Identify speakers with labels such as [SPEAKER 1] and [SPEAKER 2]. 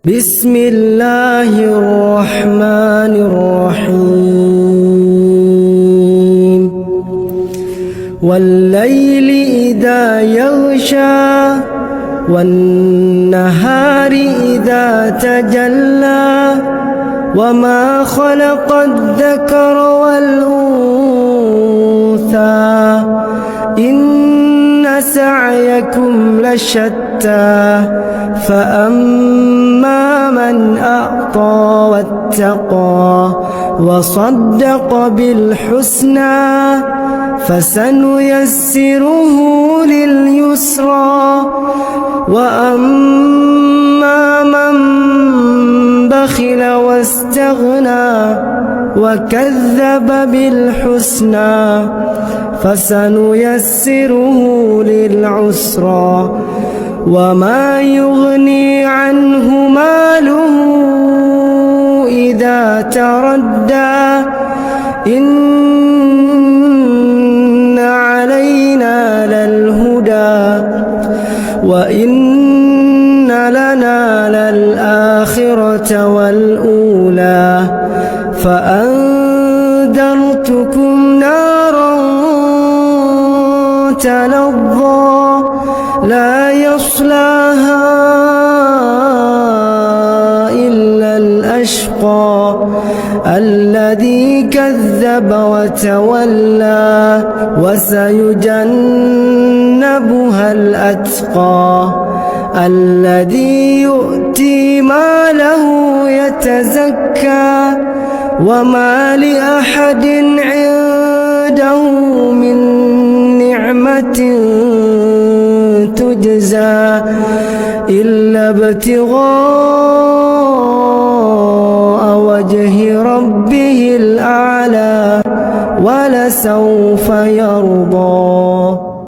[SPEAKER 1] بسم الله الرحمن الرحيم والليل إذا يغشى والنهار إذا تجلى وما خلق الذكر والأنثى إن سعيكم لشتى فأما من أعطى واتقى وصدق بالحسنى فسنيسره لليسرى وأما من بخل واستغنى وكذب بالحسنى فسنيسره للعسرى وما يغني عنه ماله إذا تردى إن علينا للهدى وإن لنا للآخرة والأولى فأنذرتكم نارا تلظى لا يصلاها إلا الأشقى الذي كذب وتولى وسيجنبها الأتقى الذي يؤتي ماله يتزكى وما لأحد عنده من نعمة تجزى إلا ابتغاء وجه ربه الأعلى ولسوف يرضى.